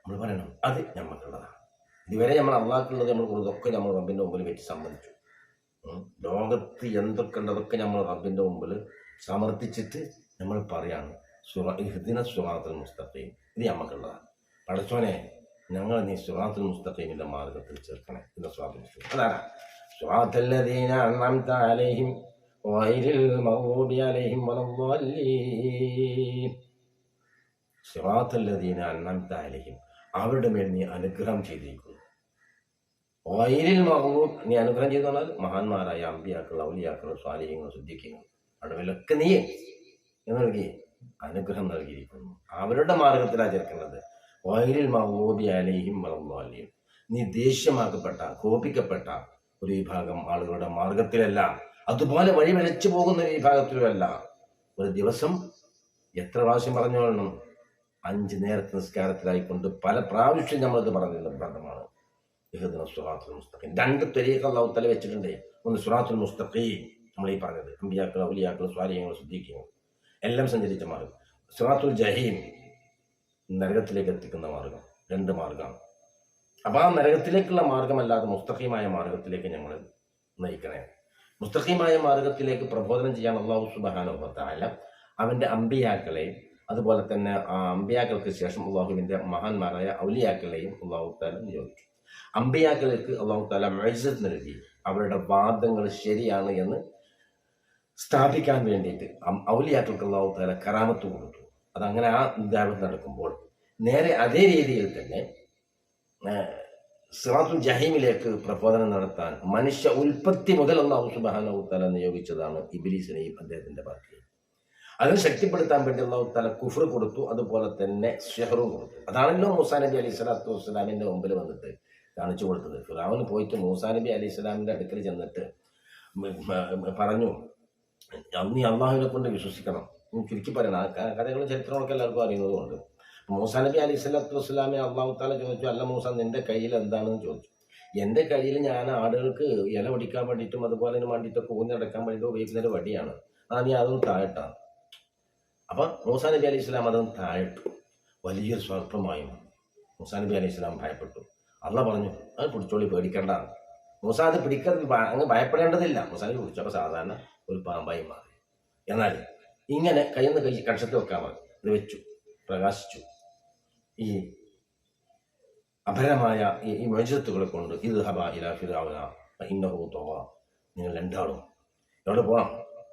Speaker 1: നമ്മൾ പറയണം. അത് നമുക്കുള്ളതാണ്. ഇതുവരെ നമ്മൾ അള്ളാഹ്ക്കുള്ളത് നമ്മൾ കൊടുത്തൊക്കെ നമ്മൾ റബ്ബിൻ്റെ മുമ്പിൽ വെച്ച് സമ്മതിച്ചു. ലോകത്ത് എന്തൊക്കെ ഉണ്ട് അതൊക്കെ നമ്മൾ റബ്ബിൻ്റെ മുമ്പിൽ സമർപ്പിച്ചിട്ട് നമ്മൾ പറയാണ് ഇഹ്ദിന സിറാത്തൽ മുസ്തഖീം ഇത് നമുക്കുള്ളതാണ്. പടച്ചോനെ ഞങ്ങൾ നീ സിറാത്തുൽ മുസ്തഖീമിൻ്റെ മാർഗത്തിൽ ചേർക്കണേ. ഇത് സിറാത്തുൽ മുസ്തഖീം അതാണ്. സിറാത്തൽ ലദീന അൻഅംത അലൈഹിം ഗൈറിൽ മഗ്ദൂബി അലൈഹിം വലദ്ദാല്ലീൻ. സിറാത്തൽ ലദീന അൻഅംത അലൈഹിം അവരുടെ മേൽ നീ അനുഗ്രഹം ചെയ്തിരിക്കുന്നു. ഗൈറിൽ മഗ്ദൂബ് നീ അനുഗ്രഹം ചെയ്തു പറഞ്ഞാൽ മഹാന്മാരായ അമ്പിയാക്കൾ, ഔലിയാക്കൾ, സ്വാലിഹീങ്ങൾ, സുദ്ദീഖീങ്ങൾ അവരുടെ മേലൊക്കെ നീ നൽകി അനുഗ്രഹം നൽകിയിരിക്കുന്നു. അവരുടെ മാർഗത്തിലാണ് ചേർക്കുന്നത്. ഗൈറിൽ മഗ്ദൂബി അലൈഹിം വലദ്ദാല്ലീൻ നീ ദേഷ്യമാക്കപ്പെട്ട, കോപിക്കപ്പെട്ട ഒരു വിഭാഗം ആളുകളുടെ മാർഗത്തിലല്ല, അതുപോലെ വഴിവെളിച്ചു പോകുന്ന ഒരു വിഭാഗത്തിലുമല്ല. ഒരു ദിവസം എത്ര പ്രാവശ്യം പറഞ്ഞോളണം? 5 നേരത്തെ നിസ്കാരത്തിലായിക്കൊണ്ട് പല പ്രാവശ്യം നമ്മളിത് പറഞ്ഞിരുന്ന ഗ്രന്ഥമാണ് ഇഹ്ദിന സിറാത്തുൽ മുസ്തഖീം. 2 ത്വരീഖ് അല്ലാഹു തആല വെച്ചിട്ടുണ്ട്. ഒന്ന് സിറാത്തുൽ മുസ്തഖീം, നമ്മൾ ഈ പറഞ്ഞത് അമ്പിയാക്കൾ, ഔലിയാക്കൾ, സ്വാലിഹീങ്ങൾ, സിദ്ദീഖീങ്ങൾ എല്ലാം സഞ്ചരിച്ച മാർഗം. സിറാത്തുൽ ജഹീം, നരകത്തിലേക്ക് എത്തിക്കുന്ന മാർഗം. 2 മാർഗമാണ്. അപ്പോൾ ആ നരകത്തിലേക്കുള്ള മാർഗമല്ലാതെ മുസ്തഖീമായ മാർഗത്തിലേക്ക് ഞങ്ങൾ നയിക്കണേ. മുസ്തഖീമായ മാർഗത്തിലേക്ക് പ്രബോധനം ചെയ്യാൻ അല്ലാഹു സുബ്ഹാനഹു വ തആല അവൻ്റെ അമ്പിയാക്കളെയും അതുപോലെ തന്നെ ആ അമ്പിയാക്കൾക്ക് ശേഷം അള്ളാഹുവിൻ്റെ മഹാന്മാരായ ഔലിയാക്കളെയും അള്ളാഹു താല നിയോഗിച്ചു. അമ്പിയാക്കൾക്ക് അള്ളാഹു താല മുഅ്ജിസത്ത് നൽകി, അവരുടെ വാദങ്ങൾ ശരിയാണ് എന്ന് സ്ഥാപിക്കാൻ വേണ്ടിയിട്ട് ഔലിയാക്കൾക്ക് അള്ളാഹു താല കറാമത്ത് കൊടുത്തു. അതങ്ങനെ ആ ദഅവത്ത് നടക്കുമ്പോൾ നേരെ അതേ രീതിയിൽ തന്നെ സിറാത്തുൽ ജഹീമിലേക്ക് പ്രബോധനം നടത്താൻ മനുഷ്യ ഉൽപ്പത്തി മുതൽ അല്ലാഹു സുബ്ഹാനഹു വ തആല നിയോഗിച്ചതാണ് ഇബ്ലീസിനെയും അദ്ദേഹത്തിൻ്റെ പാർട്ടിയെയും. അതിന് ശക്തിപ്പെടുത്താൻ വേണ്ടി അല്ലാഹു തആല കുഫ്ർ കൊടുത്തു, അതുപോലെ തന്നെ സിഹ്റും കൊടുത്തു. അതാണല്ലോ മൂസാ നബി അലൈഹി സ്വലാത്തു വസ്സലാമിൻ്റെ മുമ്പിൽ വന്നിട്ട് കാണിച്ചു കൊടുത്തത്. ഫിർഔൻ പോയിട്ട് മൂസാ നബി അലൈഹി സ്വലാമിൻ്റെ അടുക്കൽ ചെന്നിട്ട് പറഞ്ഞു, നീ അള്ളാഹുവിനെ കൊണ്ട് വിശ്വസിക്കണം. ചുരുക്കി പറയണം, ആ കഥകളും ചരിത്രങ്ങളൊക്കെ എല്ലാവർക്കും അറിയുന്നതുകൊണ്ട്. മൂസാ നബി അലൈഹി സ്വലാത്തു വസ്സലാമെ അള്ളാഹു തആല ചോദിച്ചു, അല്ല മൂസ, നിന്റെ കയ്യിൽ എന്താണെന്ന് ചോദിച്ചു. എൻ്റെ കയ്യിൽ ഞാൻ ആടുകൾക്ക് ഇല ഒടിക്കാൻ വേണ്ടിയിട്ടും അതുപോലെ വേണ്ടിയിട്ടൊക്കെ ഊന്നിടക്കാൻ വേണ്ടിയിട്ട് ഉപയോഗിക്കുന്ന ഒരു വടിയാണ്. നീ അതൊന്നും താഴെട്ടാണ്. അപ്പം മൂസാ നബി അലൈഹി സ്വലാം അതൊന്നും താഴിട്ടു. വലിയൊരു സർപ്പമായി മൂസാ നബി അലൈഹി സ്വലാം ഭയപ്പെട്ടു. അള്ളാഹ് പറഞ്ഞു, അത് പിടിച്ചോളി, പേടിക്കേണ്ട. മൂസ അത് അങ്ങ് ഭയപ്പെടേണ്ടതില്ല. മൂസാ നബി പിടിച്ചപ്പോൾ സാധാരണ ഒരു പാമ്പായി മാറി. എന്നാൽ ഇങ്ങനെ കയ്യിൽ നിന്ന് കക്ഷത്തിൽ വെക്കാൻ പറഞ്ഞു. ഇത് വെച്ചു, പ്രകാശിച്ചു. ഈ അപരമായ ഈ മുഅ്ജിസത്തുകളെ കൊണ്ട് ഇത് ഹബ ഇലാ ഫിർഔന ഇന്നഹു തഗാ, നിങ്ങൾ 2 ആളും എവിടെ പോകണം?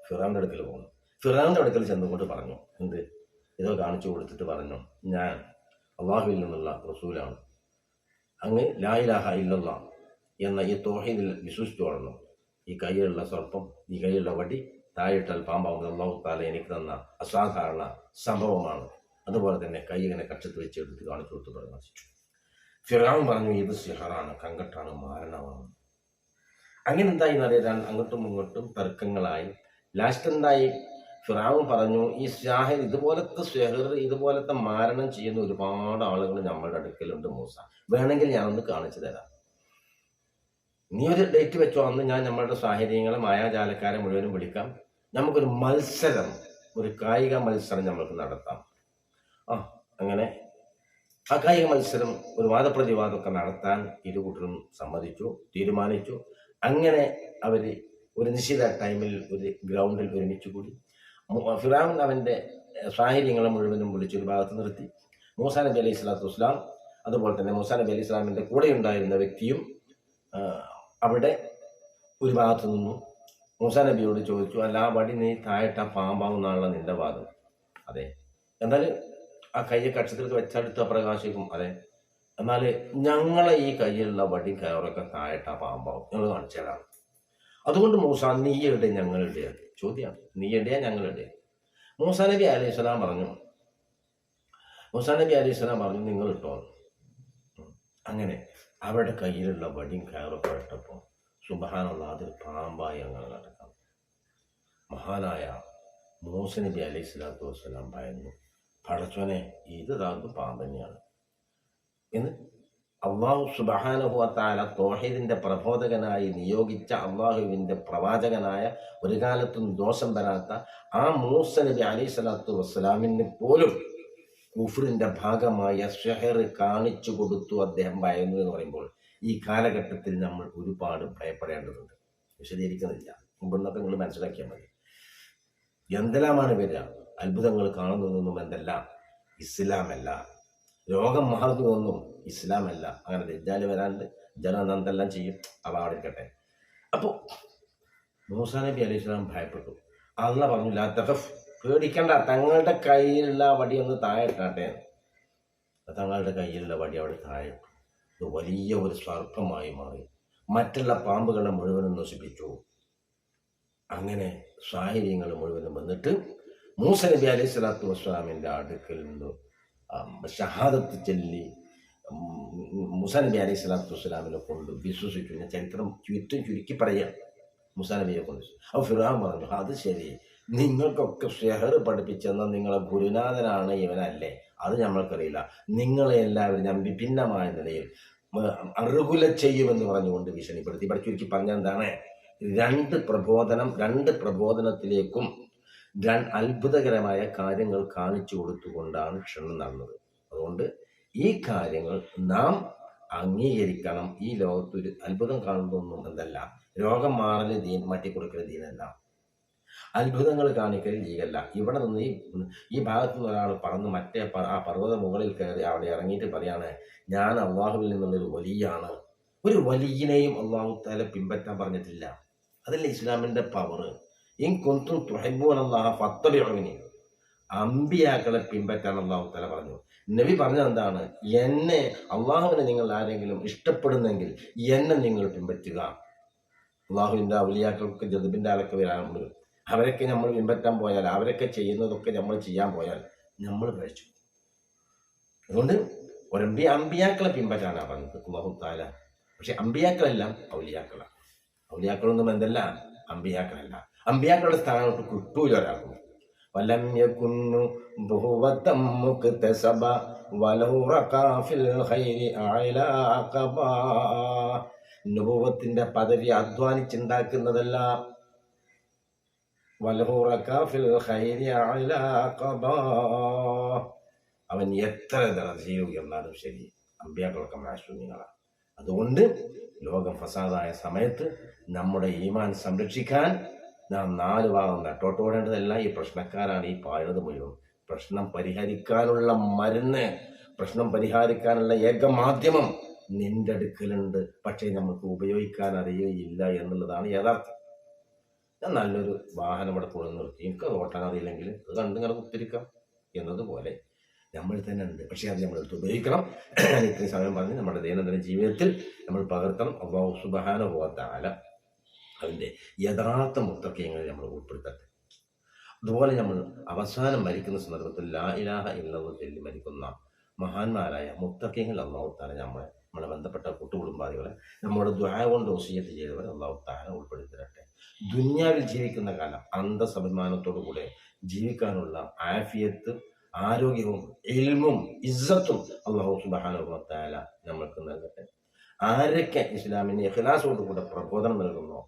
Speaker 1: ഫിർഔന്റെ അടുക്കൽ പോകണം. ഫിർഔന്റെ അടുക്കൽ ചെന്നുകൊണ്ട് പറഞ്ഞു, എന്ത് ഇതോ കാണിച്ചു കൊടുത്തിട്ട് പറഞ്ഞു, ഞാൻ അള്ളാഹുവിൽ നിന്നുള്ള റസൂലാണ്, അങ്ങ് ലാ ഇലാഹ ഇല്ലല്ലാഹ് എന്ന ഈ തൗഹീദിൽ വിശ്വസിച്ചു വളർന്നു. ഈ കയ്യിലുള്ള സർപ്പം, ഈ കയ്യിലുള്ള വടി താഴിട്ടാൽ പാമ്പാവുന്നത് അല്ലാഹു തആല എനിക്ക് തന്ന അസാധാരണ സംഭവമാണ്. അതുപോലെ തന്നെ കൈ ഇങ്ങനെ കക്ഷത്ത് വെച്ച് എടുത്ത് കാണിച്ചു കൊടുത്ത് പ്രകാശിച്ചു. ഫിർഔൻ പറഞ്ഞു, ഇത് സിഹറാണ്, കങ്കട്ടാണ്, മാരണമാണ്. അങ്ങനെ എന്തായി എന്നറിയാൻ അങ്ങോട്ടും ഇങ്ങോട്ടും തർക്കങ്ങളായി. ലാസ്റ്റ് എന്തായി? ഫിർഔൻ പറഞ്ഞു, ഈ സാഹിർ, ഇതുപോലത്തെ സിഹർ, ഇതുപോലത്തെ മാരണം ചെയ്യുന്ന ഒരുപാട് ആളുകൾ നമ്മളുടെ അടുക്കലുണ്ട് മൂസ, വേണമെങ്കിൽ ഞാനൊന്ന് കാണിച്ചു തരാം. നീ ഒരു ഡേറ്റ് വെച്ചോ, അന്ന് ഞാൻ നമ്മളുടെ സാഹചര്യങ്ങളെ മായാജാലക്കാരെ മുഴുവനും വിളിക്കാം, നമുക്കൊരു മത്സരം, ഒരു കായിക മത്സരം നമ്മൾക്ക് നടത്താം. അങ്ങനെ ആ കായിക മത്സരം, ഒരു വാദപ്രതിവാദമൊക്കെ നടത്താൻ ഇരുകൂട്ടരും സമ്മതിച്ചു, തീരുമാനിച്ചു. അങ്ങനെ അവർ ഒരു നിശ്ചിത ടൈമിൽ ഒരു ഗ്രൗണ്ടിൽ ഒരുമിച്ച് കൂടി. ഫിർഔൻ അവൻ്റെ സാഹചര്യങ്ങളെ മുഴുവനും വിളിച്ചൊരു ഭാഗത്ത് നിർത്തി. മൂസാ നബി അലൈഹി സ്വലാത്തു വസ്സലാം അതുപോലെ തന്നെ മൂസാ നബി അലൈഹി സ്വലാമിൻ്റെ കൂടെ ഉണ്ടായിരുന്ന വ്യക്തിയും അവിടെ ഒരു ഭാഗത്ത് നിന്നു. മൂസാ നബിയോട് ചോദിച്ചു, അല്ല, ആ വടി നീ താഴെട്ട പാമ്പാവുന്നാണല്ലോ നിന്റെ വാദം? അതെ. എന്നാൽ ആ കയ്യെ കക്ഷത്തിലേക്ക് വെച്ചെടുത്ത് പ്രകാശിക്കും? അതെ. എന്നാൽ ഞങ്ങളെ ഈ കയ്യിലുള്ള വടി കയറൊക്കെ താഴെട്ട പാമ്പാവും, ഞങ്ങൾ കാണിച്ചു തരാം. അതുകൊണ്ട് മൂസ, നീയുടെ ഞങ്ങളുടെ ചോദ്യമാണ്, നീയുടെ ഞങ്ങളുടെ. മൂസാ നബി അലൈഹി സ്വലാം പറഞ്ഞു, നിങ്ങൾ ഇട്ടോ. അങ്ങനെ അവരുടെ കയ്യിലുള്ള വടിയും കയറൊക്കെ ഇട്ടപ്പോൾ സുബ്ഹാനല്ലാഹ്, അതിൽ പാമ്പായി അങ്ങനെ നടക്കാം. മഹാനായ മൂസാ നബി അലൈഹി സ്വലാത്തു വസ്സലാം ഭയന്നു, പടച്ചോനെ, ഇത് താങ്കൾ പാമ്പ് തന്നെയാണ് എന്ന്. അള്ളാഹു സുബ്ഹാനഹു വ തആല തൗഹീദിന്റെ പ്രബോധകനായി നിയോഗിച്ച അള്ളാഹുവിൻ്റെ പ്രവാചകനായ, ഒരു കാലത്തും ദോഷം വരാത്ത ആ മൂസാ നബി അലൈഹി സ്വലാത്തു വസ്സലാമിന് പോലും കുഫ്റിന്റെ ഭാഗമായ സിഹർ കാണിച്ചു കൊടുത്തു, അദ്ദേഹം ഭയന്നു എന്ന് പറയുമ്പോൾ ഈ കാലഘട്ടത്തിൽ നമ്മൾ ഒരുപാട് ഭയപ്പെടേണ്ടതുണ്ട്. വിശദീകരിക്കുന്നില്ല, മുമ്പെന്നൊക്കെ നിങ്ങൾ മനസ്സിലാക്കിയാൽ മതി. എന്തെല്ലാമാണ് വരിക, അത്ഭുതങ്ങൾ കാണുന്നതൊന്നും എന്തെല്ലാം ഇസ്ലാമല്ല, രോഗം മാറുന്നതൊന്നും ഇസ്ലാമല്ല. അങ്ങനെ ദജ്ജാൽ വരാണ്ട് ജനം എന്തെല്ലാം ചെയ്യും, അവ അവിടെ ഇരിക്കട്ടെ. അപ്പോൾ മൂസാ നബി അലൈഹി സ്വലാം ഭയപ്പെട്ടു. അള്ളാഹ് പറഞ്ഞു, ലാ തഖഫ്, പേടിക്കണ്ട, തങ്ങളുടെ കയ്യിലുള്ള വടി ഒന്ന് താഴെ ഇട്ടാട്ടെ. തങ്ങളുടെ കയ്യിലുള്ള വടി അവിടെ താഴെ ഇത് വലിയ ഒരു സർപ്പമായി മാറി, മറ്റുള്ള പാമ്പുകളെ മുഴുവനും നശിപ്പിച്ചു. അങ്ങനെ സാഹചര്യങ്ങൾ മുഴുവനും വന്നിട്ട് മൂസാ നബി അലൈഹി സ്വലാത്തു വസ്സലാമിൻ്റെ അടുക്കൽ നിന്ന് ഷഹാദത്ത് ചൊല്ലി മൂസാ നബി അലൈഹി സ്വലാത്തു വസ്സലാമിനെ കൊണ്ട് വിശ്വസിച്ചു. ഞാൻ ചരിത്രം ചുരുക്കി പറയാം. മൂസാ നബിയെ കൊണ്ട്. അപ്പോൾ ഫിർഔൻ പറഞ്ഞു, അത് ശരി, നിങ്ങൾക്കൊക്കെ ഷെഹർ പഠിപ്പിച്ചെന്ന നിങ്ങളെ ഗുരുനാഥനാണ് ഇവനല്ലേ, അത് ഞമ്മൾക്കറിയില്ല. നിങ്ങളെ എല്ലാവരും ഞാൻ വിഭിന്നമായ നിലയിൽ അറുകുല ചെയ്യുമെന്ന് പറഞ്ഞുകൊണ്ട് ഭീഷണിപ്പെടുത്തി. ഇവിടെ ചുരുക്കി പറഞ്ഞ എന്താണ്, രണ്ട് പ്രബോധനത്തിലേക്കും അത്ഭുതകരമായ കാര്യങ്ങൾ കാണിച്ചു കൊടുത്തുകൊണ്ടാണ് ക്ഷണം നടന്നത്. അതുകൊണ്ട് ഈ കാര്യങ്ങൾ നാം അംഗീകരിക്കണം. ഈ ലോകത്തൊരു അത്ഭുതം കാണുന്നതൊന്നും എന്തല്ല, രോഗം മാറല് മാറ്റിക്കൊടുക്കൽ ദീനല്ല, അത്ഭുതങ്ങൾ കാണിക്കൽ ജീവല്ല. ഇവിടെ നിന്ന് ഈ ഭാഗത്തു നിന്ന് ഒരാൾ പറന്ന് ആ പർവ്വത മുകളിൽ കയറി അവിടെ ഇറങ്ങിയിട്ട് പറയാണ്, ഞാൻ അള്ളാഹുവിൽ നിന്നുള്ളൊരു വലിയാണ്. ഒരു വലിയനെയും അള്ളാഹു തആല പിൻപറ്റാൻ പറഞ്ഞിട്ടില്ല. അതല്ല ഇസ്ലാമിന്റെ പവർ. ഇൻ കുന്തും തുഹിബ്ബൂന അല്ലാഹ ഫത്തബിഊനി, അമ്പിയാക്കളെ പിൻപറ്റാൻ അള്ളാഹു തആല പറഞ്ഞു. നബി പറഞ്ഞത് എന്താണ്, എന്നെ, അള്ളാഹുവിനെ നിങ്ങൾ ആരെങ്കിലും ഇഷ്ടപ്പെടുന്നെങ്കിൽ എന്നെ നിങ്ങൾ പിൻപറ്റുക. അള്ളാഹുവിന്റെ ഔലിയാക്കൾക്ക് ജദ്ബിന്റെ ആളൊക്കെ വരാൻ, അവരൊക്കെ നമ്മൾ പിൻപറ്റാൻ പോയാൽ, അവരൊക്കെ ചെയ്യുന്നതൊക്കെ നമ്മൾ ചെയ്യാൻ പോയാൽ നമ്മൾ കഴിച്ചു. അതുകൊണ്ട് അമ്പിയാക്കളെ പിൻപറ്റാനാണ് പറഞ്ഞത് അല്ലാഹു തആല. പക്ഷെ അമ്പിയാക്കളെല്ലാം ഔലിയാക്കളാണ്. ഔലിയാക്കളൊന്നും എന്തല്ല, അമ്പിയാക്കളല്ല. അമ്പിയാക്കളുടെ സ്ഥാനത്ത് കിട്ടൂല ഒരാൾക്കും. വലം യകുന്നു ബുഹവതം മുക്തസബ വലൗ റഖാ ഫിൽ ഖൈരി അഅലാഖബ. നുബുവത്തിന്റെ പദവി അധ്വാനിച്ചുണ്ടാക്കുന്നതല്ല. വലൗ റഖാ ഫിൽ ഖൈരി അഅലാഖബ, അവൻ എത്ര ദർജയിൽ ഉയർന്നാലും ശരി, അമ്പിയാക്കളൊക്കെ മാശൂന്യങ്ങളാണ്. അതുകൊണ്ട് ലോകം ഫസാദായ സമയത്ത് നമ്മുടെ ഈമാൻ സംരക്ഷിക്കാൻ നാം 4 ഭാഗം നട്ടോട്ടോടേണ്ടതല്ല. ഈ പ്രശ്നക്കാരാണ് ഈ പാഴുന്നത് മുഴുവൻ. പ്രശ്നം പരിഹരിക്കാനുള്ള മരുന്ന്, പ്രശ്നം പരിഹരിക്കാനുള്ള ഏക മാധ്യമം നിന്റെ അടുക്കലുണ്ട്. പക്ഷേ നമുക്ക് ഉപയോഗിക്കാൻ അറിയുകയില്ല എന്നുള്ളതാണ് യഥാർത്ഥം. ഞാൻ നല്ലൊരു വാഹനം ഇവിടെ കൊണ്ടു നിർത്തി, എനിക്കത് ഓട്ടാൻ അറിയില്ലെങ്കിൽ അത് കണ്ടിങ്ങനെ കുത്തിരിക്കാം എന്നതുപോലെ നമ്മൾ തന്നെ ഉണ്ട്. പക്ഷേ അത് നമ്മൾ എടുത്ത് ഉപയോഗിക്കണം. ഞാൻ ഇത്രയും സമയം പറഞ്ഞ് നമ്മുടെ ദൈനംദിന ജീവിതത്തിൽ നമ്മൾ പകർത്തണം. അല്ലാഹു സുബ്ഹാനഹു വ തആല അതിൻ്റെ യഥാർത്ഥ മുത്തഖീങ്ങളിൽ നമ്മൾ ഉൾപ്പെടുത്തട്ടെ. അതുപോലെ നമ്മൾ അവസാനം മരിക്കുന്ന സന്ദർഭത്തിൽ ലാ ഇലാഹ ഇല്ലല്ലാഹ് ചൊല്ലി മരിക്കുന്ന മഹാന്മാരായ മുത്തഖീങ്ങൾ അല്ലാഹു തആല നമ്മളെ ബന്ധപ്പെട്ട കൂട്ടുകുടുംബാദികളെ നമ്മുടെ ദുആ കൊണ്ട് വസിയത്ത് ചെയ്തവരെ അല്ലാഹു തആല ഉൾപ്പെടുത്തട്ടെ. ദുനിയാവിൽ ജീവിക്കുന്ന കാലം അന്തസ്സഭിമാനത്തോടു കൂടെ ജീവിക്കാനുള്ള ആഫിയത്ത്, ആരോഗ്യവും ഇൽമും ഇസ്സത്തും അല്ലാഹു സുബ്ഹാനഹു വ തആല നമ്മൾക്ക് നൽകട്ടെ. ആരൊക്കെ ഇസ്ലാമിന് ഇഖ്ലാസോടുകൂടെ പ്രബോധനം നൽകുന്നോ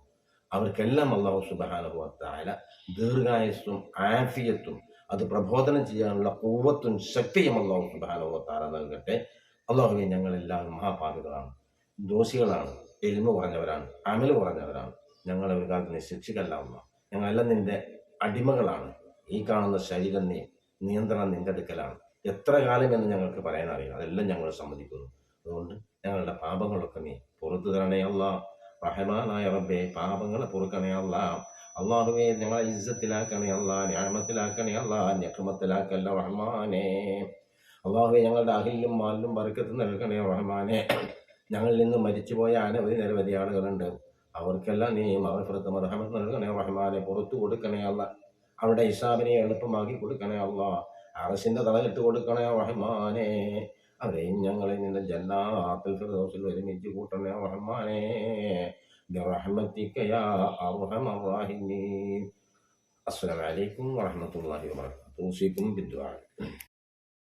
Speaker 1: അവർക്കെല്ലാം അല്ലാഹു സുബ്ഹാനഹു വ തആല ദീർഘായുസ്സും ആഫിയത്തും, അത് പ്രബോധനം ചെയ്യാനുള്ള ഖുവ്വത്തും ശക്തിയും അല്ലാഹു സുബ്ഹാനഹു വ തആല നൽകട്ടെ. അല്ലാഹുവേ, ഞങ്ങളെല്ലാം മഹാപാപികളാണ്, ദോഷികളാണ്, ഇൽമു കുറഞ്ഞവരാണ്, അമല് കുറഞ്ഞവരാണ്. ഞങ്ങളെ ഒരു കാലത്ത് ശിക്ഷിക്കല്ല അല്ലാഹ്. ഞങ്ങളെല്ലാം നിന്റെ അടിമകളാണ്. ഈ കാണുന്ന ശരീരം നിയന്ത്രണം നിന്റെ അടുക്കലാണ്. എത്ര കാലം എന്ന് ഞങ്ങൾക്ക് പറയാൻ അറിയില്ല. അതെല്ലാം ഞങ്ങൾ സമ്മതിക്കുന്നു. അതുകൊണ്ട് ഞങ്ങളുടെ പാപങ്ങളൊക്കെ നീ പുറത്തു തരണേ അല്ലാഹ്. റഹ്മാനായ റബ്ബേ, പാപങ്ങളെ പൊറുക്കണേ അല്ലാഹ്. അല്ലാഹുവേ, ഞങ്ങളെ ഇസ്സത്തിലാക്കണേ അല്ലാഹ്, നിഅമത്തിലാക്കണേ അല്ലാഹ്, നിഖ്മത്തിലാക്കല്ല റഹ്മാനേ. അല്ലാഹുവേ, ഞങ്ങളുടെ അഹിലും മാലിലും ബർക്കത്ത് നൽകണേ റഹ്മാനേ. ഞങ്ങളിൽ നിന്ന് മരിച്ചുപോയ നിരവധി ആളുകളുണ്ട്. അവർക്കെല്ലാം നീ മഗ്ഫിറത്തും റഹ്മത്തും നൽകണേ റഹ്മാനേ. പുറത്തു കൊടുക്കണേ അല്ലാഹ്. അവിടെ ഹിസാബിനെ എളുപ്പമാക്കി കൊടുക്കണേ അല്ലാഹ്. അർശിന്റെ തലയിട്ട് കൊടുക്കണേ റഹ്മാനേ. അവരെയും ഞങ്ങളെ നിന്റെ ജന്നാത്തുൽ ഫിർദൗസിൽ ഒരുമിച്ച് കൂട്ടണേ റഹ്മാനേ. ബിറഹ്മതിക യാ അർഹമർ റഹീമീൻ. അസ്സലാമു അലൈക്കും വറഹ്മത്തുള്ളാഹി വബറകാതുഹു. ഊസിക്കും ബിദ്ദുആ.